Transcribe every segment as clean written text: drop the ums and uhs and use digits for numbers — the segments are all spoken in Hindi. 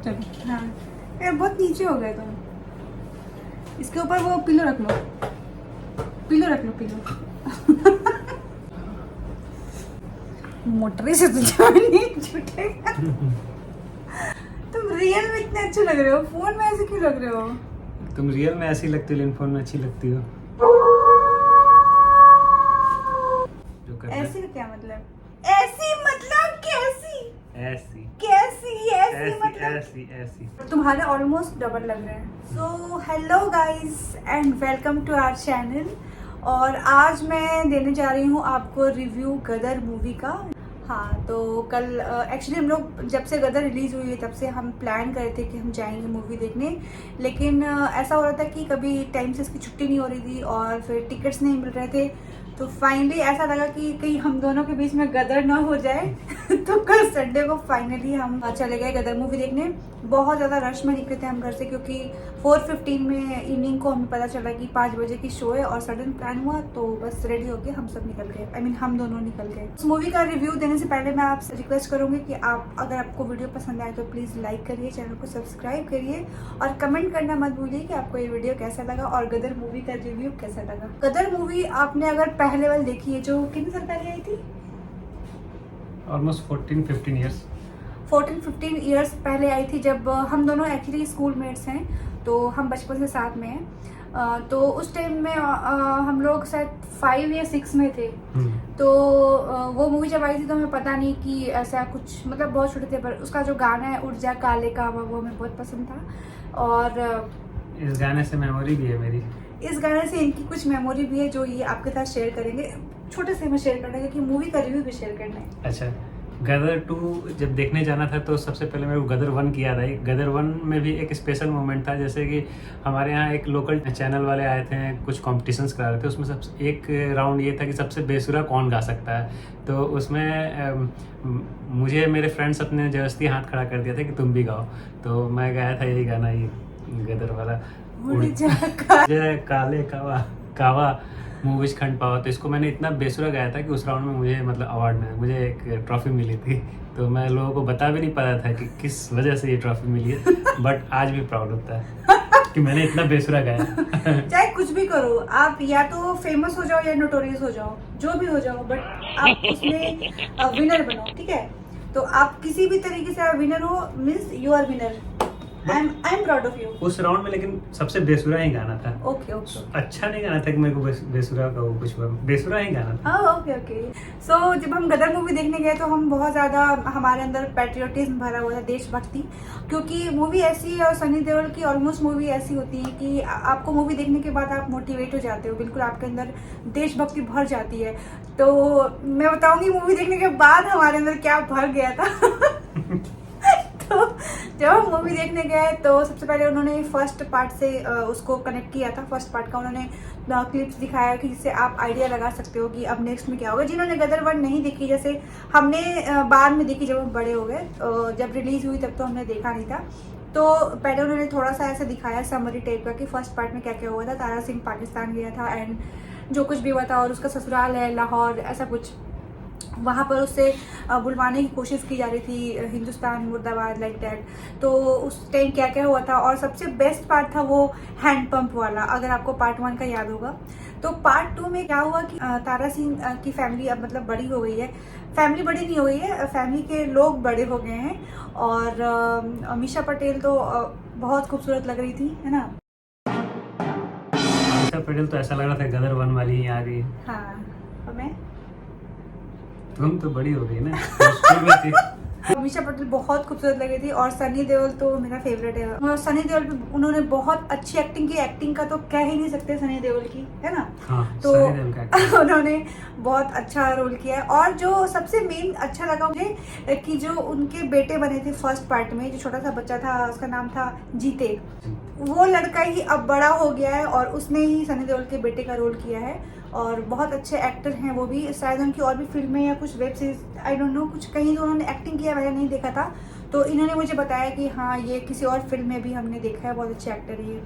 चलो। हाँ यार बहुत नीचे हो गए तुम। इसके ऊपर वो पिलो रख लो, पिलो रख लो, पिलो। मोटरी से तुझे नहीं छूटेगा। तुम रियल में इतने अच्छे लग रहे हो, फोन में ऐसे क्यों लग रहे हो? तुम रियल में ऐसी लगती हो लेकिन फोन में अच्छी लगती हो। जो कर रहे- ऐसी का क्या मतलब? ऐसी मतलब कैसी? ऐसी कैसी ऐसी ऐसी मतलब? ऐसी ऐसी। तुम्हारे ऑलमोस्ट डबल लग रहे हैं। So hello guys and welcome to our channel. और आज मैं देने जा रही हूँ आपको रिव्यू गदर मूवी का। हाँ तो कल एक्चुअली हम लोग जब से गदर रिलीज़ हुई है तब से हम प्लान कर रहे थे कि हम जाएंगे मूवी देखने, लेकिन ऐसा हो रहा था कि कभी टाइम से इसकी छुट्टी नहीं हो रही थी और फिर टिकट्स नहीं मिल रहे थे। तो फाइनली ऐसा लगा कि कहीं हम दोनों के बीच में गदर ना हो जाए। तो कल संडे को फाइनली हम चले गए गदर मूवी देखने। बहुत ज़्यादा रश में निकले थे हम घर से, क्योंकि 4:15 में इवनिंग को हमें पता चला कि 5 बजे की शो है और सडन प्लान हुआ तो बस रेडी होके हम सब निकल गए। आई मीन हम दोनों निकल गए। इस मूवी का रिव्यू देने से पहले मैं आपसे रिक्वेस्ट करूंगी कि आप अगर आपको वीडियो पसंद आए तो प्लीज़ लाइक करिए, चैनल को सब्सक्राइब करिए और कमेंट करना मत भूलिए कि आपको ये वीडियो कैसा लगा और गदर मूवी का रिव्यू कैसा लगा। गदर मूवी आपने अगर पहले वाली देखी है जो कितने साल पहले आई थी? Almost 14-15 years. 14-15 ईयर्स पहले आई थी, जब हम दोनों एक्चुअली स्कूल मेट्स हैं तो हम बचपन से साथ में हैं। तो उस टाइम में हम लोग शायद 5 या 6 में थे। तो वो मूवी जब आई थी तो हमें पता नहीं कि ऐसा कुछ, मतलब बहुत छोटे थे, पर उसका जो गाना है उड़ जा काले कावा वो हमें बहुत पसंद था। और इस गाने से मेमोरी भी है मेरी। इस गाने से इनकी कुछ मेमोरी भी है जो ये आपके साथ शेयर करेंगे। छोटे से हमें शेयर करना है क्योंकि मूवी का रिव्यू भी शेयर करना है। अच्छा, गदर 2 जब देखने जाना था तो सबसे पहले मेरे को गदर 1 की याद आई। गदर 1 में भी एक स्पेशल मोमेंट था, जैसे कि हमारे यहाँ एक लोकल चैनल वाले आए थे, कुछ कॉम्पिटिशन्स करा रहे थे। उसमें सबसे एक राउंड ये था कि सबसे बेसुरा कौन गा सकता है। तो उसमें मुझे मेरे फ्रेंड्स अपने जबरदस्ती हाथ खड़ा कर दिया था कि तुम भी गाओ। तो मैं गाया था यही गाना, ये गदर वाला, उड़ जा जय काले कावा कावा मूवीज खंड पावा। तो इसको मैंने इतना बेसुरा गाया था कि उस राउंड में मुझे मतलब अवार्ड में मुझे एक ट्रॉफी मिली थी। तो मैं लोगों को बता भी नहीं पाया था कि किस वजह से ये ट्रॉफी मिली है, बट आज भी प्राउड होता है कि मैंने इतना बेसुरा गाया। चाहे कुछ भी करो आप, या तो फेमस हो जाओ या नोटोरियस हो जाओ, जो भी हो जाओ, बट आप उसमें विनर बनो, ठीक है? तो आप किसी भी तरीके से विनर हो, means you are winner. I am proud of you. उस राउंड में लेकिन सबसे बेसुरा ही गाना था। Okay okay. अच्छा नहीं गाना था कि मेरे को बेसुरा का वो कुछ हुआ, बेसुरा ही गाना था। हाँ ओके ओके। सो जब हम गदर मूवी देखने गए तो हम बहुत ज़्यादा, हमारे अंदर पैट्रियोटिज्म भरा हुआ था, देशभक्ति। क्योंकि मूवी ऐसी है और सनी देओल की ऑलमोस्ट मूवी ऐसी होती है कि आपको मूवी देखने के बाद आप मोटिवेट हो जाते हो, बिल्कुल आपके अंदर देशभक्ति भर जाती है। तो मैं बताऊंगी मूवी देखने के बाद हमारे अंदर क्या भर गया था। तो जब हम मूवी देखने गए तो सबसे पहले उन्होंने फर्स्ट पार्ट से उसको कनेक्ट किया था। फर्स्ट पार्ट का उन्होंने क्लिप्स दिखाया कि जिससे आप आइडिया लगा सकते हो कि अब नेक्स्ट में क्या होगा। जिन्होंने गदर 1 नहीं देखी, जैसे हमने बाद में देखी जब हम बड़े हो गए, जब रिलीज हुई तब तो हमने देखा नहीं था। तो पहले उन्होंने थोड़ा सा ऐसा दिखाया समरी टाइप का कि फर्स्ट पार्ट में क्या क्या हुआ था। तारा सिंह पाकिस्तान गया था एंड जो कुछ भी हुआ था, और उसका ससुराल है लाहौर, ऐसा कुछ, वहाँ पर उससे बुलवाने की कोशिश की जा रही थी, हिंदुस्तान मुर्दाबाद लाइक दैट। तो उस टाइम क्या क्या हुआ था, और सबसे बेस्ट पार्ट था वो हैंड पंप वाला, अगर आपको पार्ट 1 का याद होगा। तो पार्ट 2 में क्या हुआ कि तारा सिंह की फैमिली अब मतलब बड़ी हो गई है। फैमिली बड़ी नहीं हो गई है, फैमिली के लोग बड़े हो गए हैं। और अमीषा पटेल तो बहुत खूबसूरत लग रही थी, है ना? अमीषा पटेल तो ऐसा लग रहा था गदर 1 वाली ही आ रही है। हाँ, और मैं तुम तो बड़ी हो गई ना, तो स्कूल में थी। अमीषा पटेल बहुत खूबसूरत लग रही थी। और सनी देओल तो मेरा फेवरेट है। और सनी देओल भी, उन्होंने बहुत अच्छी एक्टिंग की। एक्टिंग का तो कह ही नहीं सकते सनी देओल की, है ना? हाँ, तो सनी देओल का उन्होंने बहुत अच्छा रोल किया है। और जो सबसे मेन अच्छा लगा मुझे कि जो उनके बेटे बने थे फर्स्ट पार्ट में, जो छोटा सा बच्चा था उसका नाम था जीते, वो लड़का ही अब बड़ा हो गया है और उसने ही सनी देओल के बेटे का रोल किया है। और बहुत अच्छे एक्टर हैं वो भी। शायद उनकी और भी फिल्में या कुछ web series, I don't know, कुछ कहीं तो उन्होंने एक्टिंग किया, मैंने नहीं देखा था। तो इन्होंने मुझे बताया कि हाँ ये किसी और फिल्म में भी हमने देखा है, बहुत अच्छे एक्टर है ये।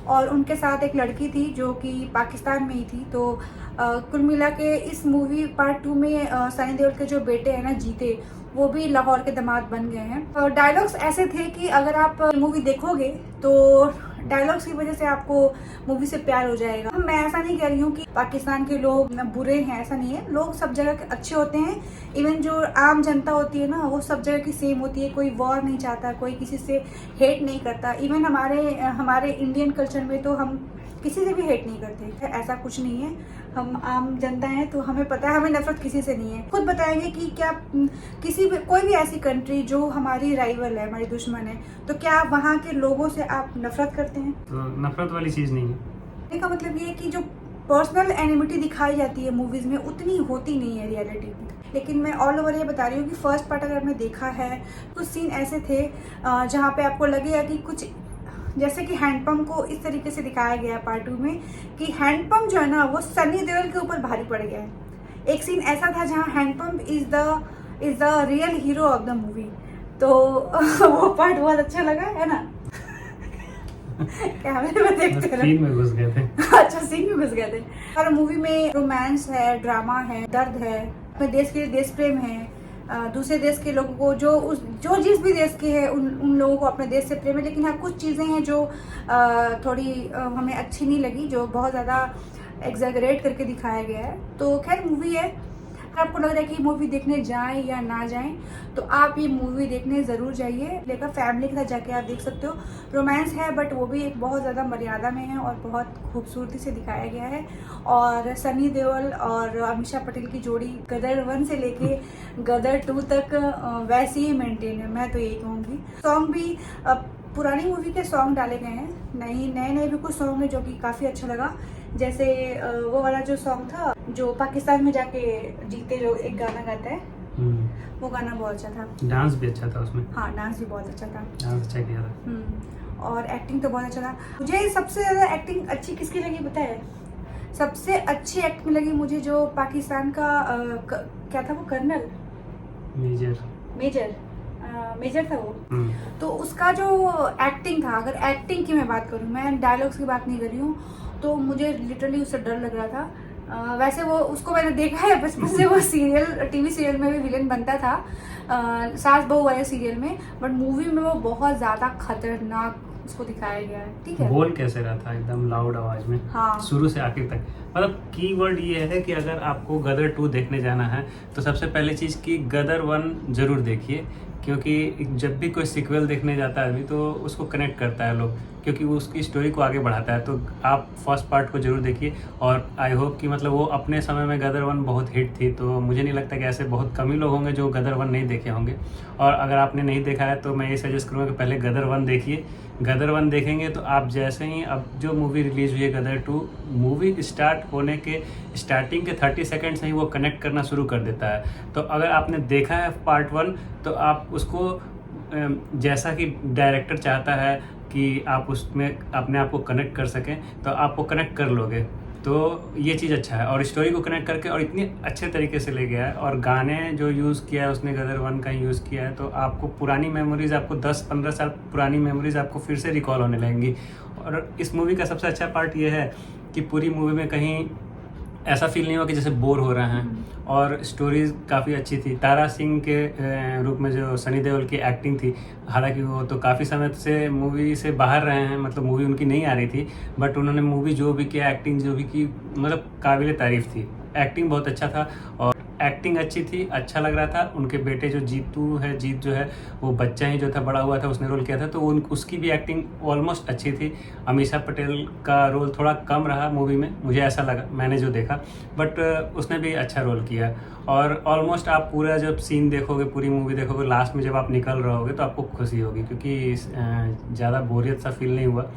और उनके साथ एक लड़की थी जो कि पाकिस्तान में ही थी। तो कुल मिला के इस मूवी पार्ट 2 में सनी देओल के जो बेटे हैं ना जीते, वो भी लाहौर के दामाद बन गए हैं। डायलॉग्स ऐसे थे कि अगर आप मूवी देखोगे तो डायलॉग्स की वजह से आपको मूवी से प्यार हो जाएगा। मैं ऐसा नहीं कह रही हूँ कि पाकिस्तान के लोग बुरे हैं, ऐसा नहीं है। लोग सब जगह के अच्छे होते हैं। इवन जो आम जनता होती है ना, वो सब जगह की सेम होती है। कोई वॉर नहीं चाहता, कोई किसी से हेट नहीं करता। इवन हमारे इंडियन कल्चर में तो हम किसी से भी हेट नहीं करते, ऐसा कुछ नहीं है। हम आम जनता हैं तो हमें पता है, हमें नफरत किसी से नहीं है। खुद बताएंगे कि क्या कोई भी ऐसी कंट्री जो हमारी राइवल है, हमारी दुश्मन है, तो क्या वहाँ के लोगों से आप नफरत करते हैं? तो नफरत वाली चीज़ नहीं है। कहने का मतलब ये है कि जो पर्सनल एनिमिटी दिखाई जाती है मूवीज में, उतनी होती नहीं है रियलिटी में। लेकिन मैं ऑल ओवर ये बता रही हूँ कि फर्स्ट पार्ट अगर आपने देखा है, कुछ सीन ऐसे थे जहाँ पे आपको लगेगा कि कुछ जैसे कि हैंडपम्प को इस तरीके से दिखाया गया है पार्ट 2 में कि हैंडपम्प जो है ना वो सनी देओल के ऊपर भारी पड़ गया है। एक सीन ऐसा था जहाँ handpump is the real hero of the movie. तो वो पार्ट बहुत अच्छा लगा, है ना? कैमरे में देखते रहे, सीन में घुस गए थे। अच्छा, सीन में घुस गए थे। हर मूवी में रोमांस है, ड्रामा है, दर्द है, अपने देश के लिए देश प्रेम है, दूसरे देश के लोगों को जो जिस भी देश के हैं उन लोगों को अपने देश से प्रेम है। लेकिन हाँ, कुछ चीज़ें हैं जो थोड़ी हमें अच्छी नहीं लगी, जो बहुत ज़्यादा एग्जैगरेट करके दिखाया गया है। तो खैर, मूवी है। अगर आपको लग रहा है कि मूवी देखने जाएं या ना जाएं, तो आप ये मूवी देखने ज़रूर जाइए। लेकर फैमिली के साथ जाके आप देख सकते हो। रोमांस है, बट वो भी एक बहुत ज़्यादा मर्यादा में है और बहुत खूबसूरती से दिखाया गया है। और सनी देओल और अमीषा पटेल की जोड़ी गदर 1 से लेके गदर 2 तक वैसे ही मेंटेन है, मैं तो यही कहूँगी। सॉन्ग भी पुरानी मूवी के सॉन्ग डाले गए हैं, नए भी कुछ सॉन्ग है जो कि काफ़ी अच्छा लगा। जैसे वो वाला जो सॉन्ग था जो पाकिस्तान में जाके जीते, जो एक गाना गाता है, वो गाना बहुत अच्छा था। डांस भी अच्छा था उसमें। हाँ, डांस भी बहुत अच्छा था। डांस अच्छा किया था। और एक्टिंग तो बहुत अच्छा था। मुझे सबसे ज़्यादा एक्टिंग अच्छी किसकी लगी पता है? सबसे अच्छी एक्टिंग लगी मुझे जो पाकिस्तान का क्या था वो, कर्नल, मेजर था वो। तो उसका जो एक्टिंग था, अगर एक्टिंग की मैं बात करूँ, मैं डायलॉग्स की बात नहीं कर रही हूँ, तो मुझे लिटरली उससे डर लग रहा था। वैसे वो उसको मैंने देखा है बचपन से, वो टीवी सीरियल में भी विलेन बनता था, सास बहू वाले सीरियल में, बट मूवी में वो बहुत ज़्यादा खतरनाक उसको दिखाया गया है। ठीक है, बोल कैसे रहा था एकदम लाउड आवाज में। हाँ, शुरू से आखिर तक। मतलब कीवर्ड ये है कि अगर आपको गदर 2 देखने जाना है तो सबसे पहले चीज़ कि गदर 1 जरूर देखिए, क्योंकि जब भी कोई सीक्वल देखने जाता है आदमी तो उसको कनेक्ट करता है लोग, क्योंकि वो उसकी स्टोरी को आगे बढ़ाता है। तो आप फर्स्ट पार्ट को जरूर देखिए। और आई होप कि मतलब वो अपने समय में गदर 1 बहुत हिट थी, तो मुझे नहीं लगता कि ऐसे बहुत कम ही लोग होंगे जो गदर 1 नहीं देखे होंगे। और अगर आपने नहीं देखा है तो मैं ये सजेस्ट करूँगा कि पहले गदर 1 देखिए। गदर 1 देखेंगे तो आप जैसे ही, अब जो मूवी रिलीज़ हुई है गदर 2, मूवी स्टार्ट होने के स्टार्टिंग के 30 सेकंड से ही वो कनेक्ट करना शुरू कर देता है। तो अगर आपने देखा है पार्ट 1 तो आप उसको जैसा कि डायरेक्टर चाहता है कि आप उसमें अपने आप को कनेक्ट कर सकें, तो आप वो कनेक्ट कर लोगे। तो ये चीज़ अच्छा है। और स्टोरी को कनेक्ट करके और इतनी अच्छे तरीके से ले गया है, और गाने जो यूज़ किया है उसने गदर 1 का यूज़ किया है, तो आपको पुरानी मेमोरीज, आपको 10-15 साल पुरानी मेमोरीज आपको फिर से रिकॉल होने लगेंगी। और इस मूवी का सबसे अच्छा पार्ट ये है कि पूरी मूवी में कहीं ऐसा फील नहीं हुआ कि जैसे बोर हो रहे हैं। और स्टोरीज काफ़ी अच्छी थी। तारा सिंह के रूप में जो सनी देओल की एक्टिंग थी, हालांकि वो तो काफ़ी समय से मूवी से बाहर रहे हैं, मतलब मूवी उनकी नहीं आ रही थी, बट उन्होंने मूवी जो भी किया, एक्टिंग जो भी की, मतलब काबिल तारीफ़ थी। एक्टिंग बहुत अच्छा था और एक्टिंग अच्छी थी, अच्छा लग रहा था। उनके बेटे जो जीत जो है वो बच्चा ही जो था, बड़ा हुआ था, उसने रोल किया था, तो उसकी भी एक्टिंग ऑलमोस्ट अच्छी थी। अमीषा पटेल का रोल थोड़ा कम रहा मूवी में, मुझे ऐसा लगा, मैंने जो देखा, बट उसने भी अच्छा रोल किया। और ऑलमोस्ट आप पूरा जब सीन देखोगे, पूरी मूवी देखोगे, लास्ट में जब आप निकल रहे होगे तो आपको खुशी होगी, क्योंकि ज़्यादा बोरियत सा फील नहीं हुआ।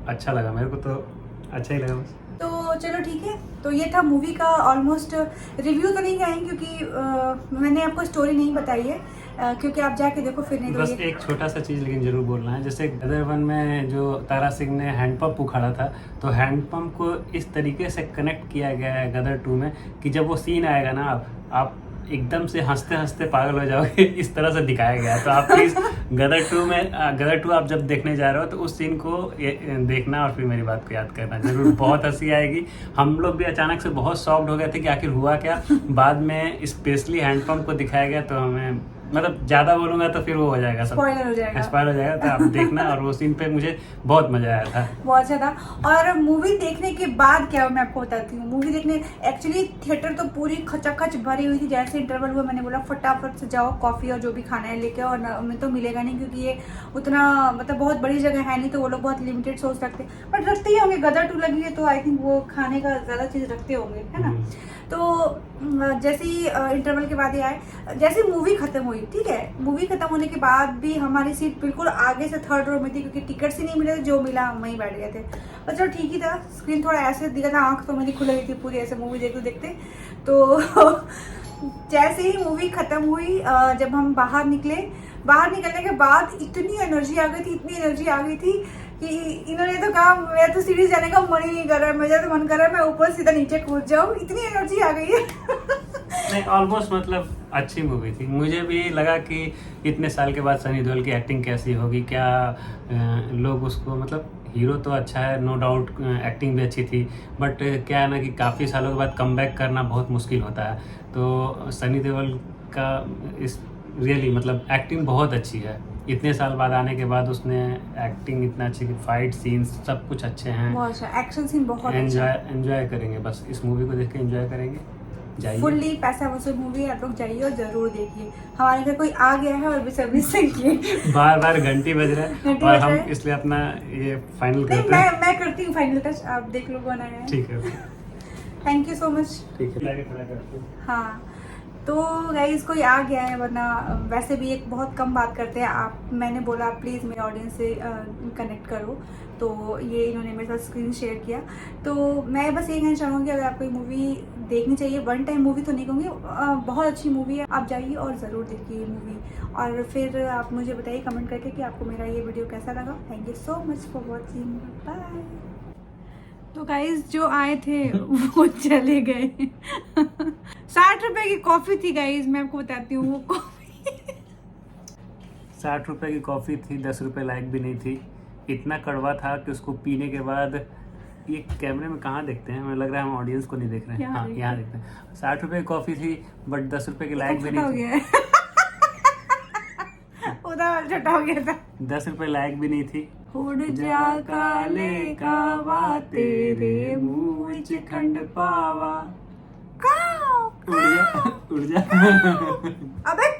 अच्छा लगा, मेरे को तो अच्छा ही लगा बस। तो चलो ठीक है, तो ये था मूवी का ऑलमोस्ट रिव्यू। तो नहीं कहेंगे क्योंकि मैंने आपको स्टोरी नहीं बताई है, क्योंकि आप जाके देखो, फिर नहीं। बस एक छोटा सा चीज़ लेकिन ज़रूर बोलना है, जैसे गदर 1 में जो तारा सिंह ने हैंडपम्प उखाड़ा था, तो हैंडपम्प को इस तरीके से कनेक्ट किया गया है गदर 2 में कि जब वो सीन आएगा ना, आप एकदम से हंसते हंसते पागल हो जाओगे इस तरह से दिखाया गया है। तो आप प्लीज़ गदर 2 आप जब देखने जा रहे हो तो उस सीन को देखना और फिर मेरी बात को याद करना जरूर। बहुत हंसी आएगी। हम लोग भी अचानक से बहुत शॉक्ड हो गए थे कि आखिर हुआ क्या। बाद में स्पेशली हैंडपंप को दिखाया गया तो हमें मतलब ज़्यादा बोलूँगा तो फिर वो हो जाएगा, सब स्पॉइलर हो जाएगा। स्पॉइल हो जाएगा। तो आप देखना। और वो सीन पे मुझे बहुत मज़ा आया था, बहुत अच्छा था। और मूवी देखने के बाद क्या मैं आपको बताती हूँ। मूवी देखने एक्चुअली थिएटर तो पूरी खचाखच भरी हुई थी। जैसे इंटरवल हुआ मैंने बोला फटाफट से जाओ, कॉफ़ी और जो भी खाना है लेके, और हमें तो मिलेगा नहीं क्योंकि ये उतना मतलब बहुत बड़ी जगह है नहीं, तो वो लोग बहुत लिमिटेड सोच रखते, बट रखते ही होंगे। गदर 2 लगी है तो आई थिंक वो खाने का ज़्यादा चीज़ रखते होंगे, है ना। तो जैसे ही इंटरवल के बाद ही आए, जैसे मूवी खत्म हुई, ठीक है, मूवी खत्म होने के बाद भी हमारी सीट बिल्कुल आगे से 3rd रो में थी क्योंकि टिकट्स ही नहीं मिले थे। जो मिला हम वहीं बैठ गए थे। पर चलो ठीक ही था। स्क्रीन थोड़ा ऐसे दिखा था, आंख तो मेरी खुल गई थी पूरी ऐसे मूवी देखते देखते। तो जैसे ही मूवी खत्म हुई, जब हम बाहर निकलने के बाद इतनी एनर्जी आ गई थी कि इन्होंने तो कहा मेरा तो सीरीज जाने का मन ही नहीं कर रहा है, मेरा तो मन कर रहा है मैं ऊपर सीधा नीचे कूद जाऊँ, इतनी एनर्जी आ गई है। नहीं, ऑलमोस्ट मतलब अच्छी मूवी थी। मुझे भी लगा कि इतने साल के बाद सनी देओल की एक्टिंग कैसी होगी, क्या लोग उसको मतलब हीरो तो अच्छा है, नो डाउट एक्टिंग भी अच्छी थी, बट क्या है ना कि काफ़ी सालों के बाद कमबैक करना बहुत मुश्किल होता है। तो सनी देओल का इस रियली मतलब एक्टिंग बहुत अच्छी है। इतने साल बाद आने के बाद उसने एक्टिंग इतना अच्छी की, फाइट सीन्स सब कुछ अच्छे हैं, बहुत अच्छा एक्शन सीन, बहुत अच्छा। एंजॉय करेंगे। बस इस मूवी को देख के एंजॉय करेंगे। जाइए, फुल्ली पैसा वसूल मूवी, आप लोग जाइए और जरूर देखिए। हमारे घर कोई आ गया है और बेसब्री से किए बार घंटी बज रहा है घंटी और बज हम रहा है। इसलिए अपना ये फाइनल नहीं, करते हैं। मैं करती हूँ फाइनल टच, आप देख लो कौन आया है। ठीक है, थैंक यू सो मच। ठीक है, लाके खड़ा करते हैं। हाँ, तो गाइस कोई आ गया है, वरना वैसे भी एक बहुत कम बात करते हैं। मैंने बोला प्लीज़ मेरे ऑडियंस से कनेक्ट करो, तो ये इन्होंने मेरे साथ स्क्रीन शेयर किया। तो मैं बस ये कहना चाहूँगी, अगर आपको ये मूवी देखनी चाहिए, वन टाइम मूवी तो नहीं कहूँगी, बहुत अच्छी मूवी है, आप जाइए और ज़रूर देखिए ये मूवी। और फिर आप मुझे बताइए कमेंट करके कि आपको मेरा ये वीडियो कैसा लगा। Thank you so much for watching, bye. तो गाइस जो आए थे वो चले गए। 60 रुपए की कॉफी थी गाइस, मैं आपको बताती हूँ वो कॉफी 60 रुपए की कॉफ़ी थी, 10 रुपए लायक भी नहीं थी। इतना कड़वा था कि उसको पीने के बाद, ये कैमरे में कहाँ देखते हैं, मुझे लग रहा है हम ऑडियंस को नहीं देख रहे हैं। हाँ, यहाँ देखते हैं। 60 रुपए की कॉफ़ी थी बट 10 रुपए के लायक भी नहीं थी। उधर छोटा हो गया था। 10 रुपए लायक भी नहीं थी। उड़ जा काले कावा तेरे मुंह विच खंड पावा। उड़ जा अबे